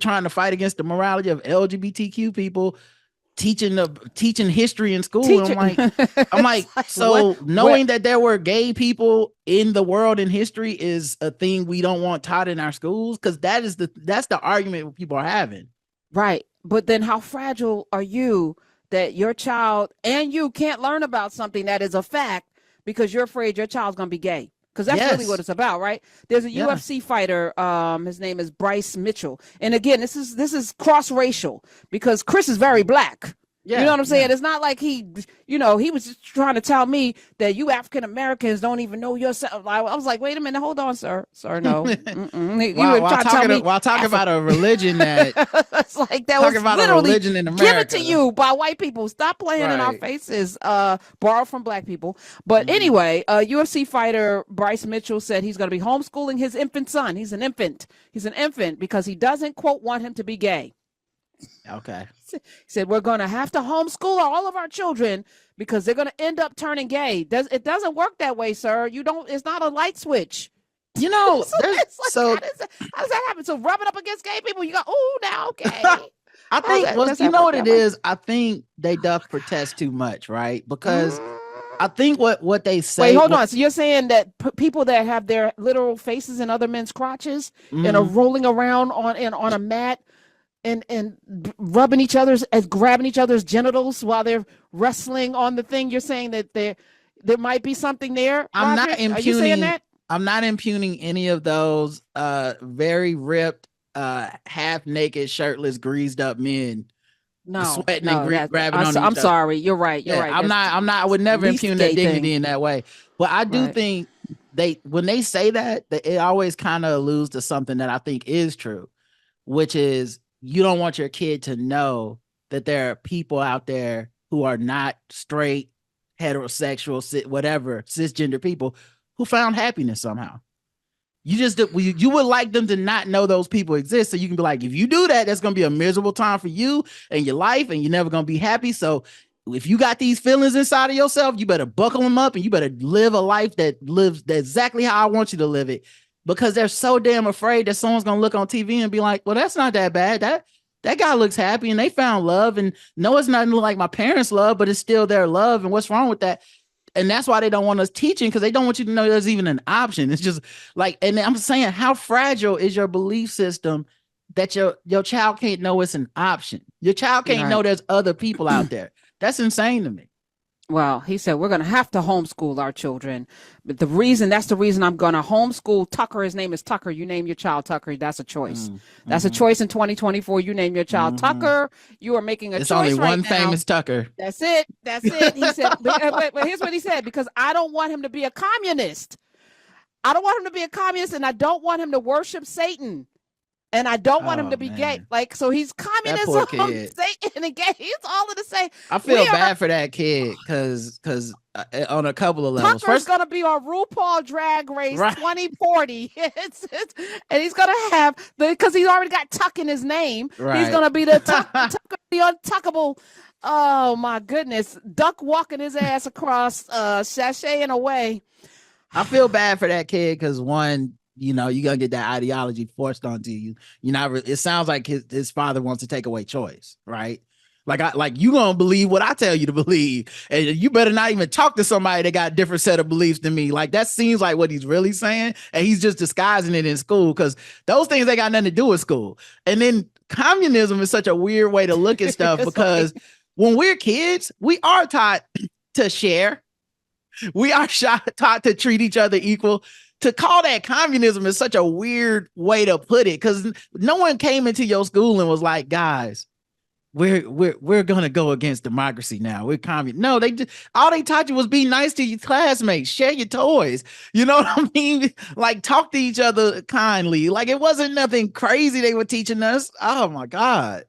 trying to fight against the morality of LGBTQ people teaching history in school. I'm like, so knowing that there were gay people in the world in history is a thing we don't want taught in our schools, because that's the argument people are having. Right. But then how fragile are you that your child and you can't learn about something that is a fact because you're afraid your child's going to be gay? Because that's really what it's about, right? There's a UFC fighter. His name is Bryce Mitchell. And again, this is cross-racial because Chris is very black. Yeah, you know what I'm saying? Yeah. It's not like he was just trying to tell me that you African Americans don't even know yourself. I was like, wait a minute, hold on, sir, no. While talking about a religion that it's like that was literally religion in America, given to you by white people. Stop playing in our faces. Borrowed from black people. But anyway, UFC fighter Bryce Mitchell said he's going to be homeschooling his infant son. He's an infant because he doesn't, quote, want him to be gay. Okay. He said, we're going to have to homeschool all of our children because they're going to end up turning gay. It doesn't work that way, sir. It's not a light switch. You know, how does that happen? So rubbing up against gay people, you go, oh, now, okay. I think, you know what it is? I think they doth protest too much, right? Because I think what they say. Wait, hold on. So you're saying that people that have their literal faces in other men's crotches and are rolling around on a mat and rubbing grabbing each other's genitals while they're wrestling on the thing, you're saying that there might be something there? I'm not impugning. Are you saying that? I'm not impugning any of those very ripped, half naked, shirtless, greased up men. Sweating and grabbing on each other. I'm sorry. You're right. Right. I'm not. I would never impugn that dignity in that way. But I do think when they say that it always kind of alludes to something that I think is true, which is, you don't want your kid to know that there are people out there who are not straight, heterosexual, whatever, cisgender people who found happiness somehow. You would like them to not know those people exist. So you can be like, if you do that, that's going to be a miserable time for you and your life, and you're never going to be happy. So if you got these feelings inside of yourself, you better buckle them up and you better live a life that lives exactly how I want you to live it. Because they're so damn afraid that someone's going to look on TV and be like, well, that's not that bad. That guy looks happy and they found love. And no, it's nothing like my parents' love, but it's still their love. And what's wrong with that? And that's why they don't want us teaching, because they don't want you to know there's even an option. It's just like, and I'm saying, how fragile is your belief system that your child can't know it's an option? Your child can't know there's other people out there. That's insane to me. Well, he said, we're going to have to homeschool our children. But that's the reason I'm going to homeschool Tucker. His name is Tucker. You name your child Tucker. That's a choice. That's a choice in 2024. You name your child Tucker. You are making a choice right now. It's only one famous Tucker. That's it. He said, but here's what he said, because I don't want him to be a communist. I don't want him to be a communist, and I don't want him to worship Satan. And I don't want him to be gay. Like, so he's communism, Satan, and gay. He's all of the same. I feel bad for that kid because on a couple of levels. Tucker's going to be on RuPaul Drag Race 2040. And he's going to have, because he's already got Tuck in his name. Right. He's going to be the untuckable. Oh, my goodness. Duck walking his ass across, sashaying away. I feel bad for that kid because, one, you're gonna get that ideology forced onto you. It sounds like his father wants to take away choice, right? Like you gonna believe what I tell you to believe, and you better not even talk to somebody that got a different set of beliefs than me. Like, that seems like what he's really saying, and he's just disguising it in school, because those things ain't got nothing to do with school. And then communism is such a weird way to look at stuff because when we're kids, we are taught to share. We are taught to treat each other equal. To call that communism is such a weird way to put it, because no one came into your school and was like, guys, we're gonna go against democracy now. We're communist. No, all they taught you was be nice to your classmates, share your toys. You know what I mean? Like, talk to each other kindly. Like, it wasn't nothing crazy they were teaching us. Oh my God.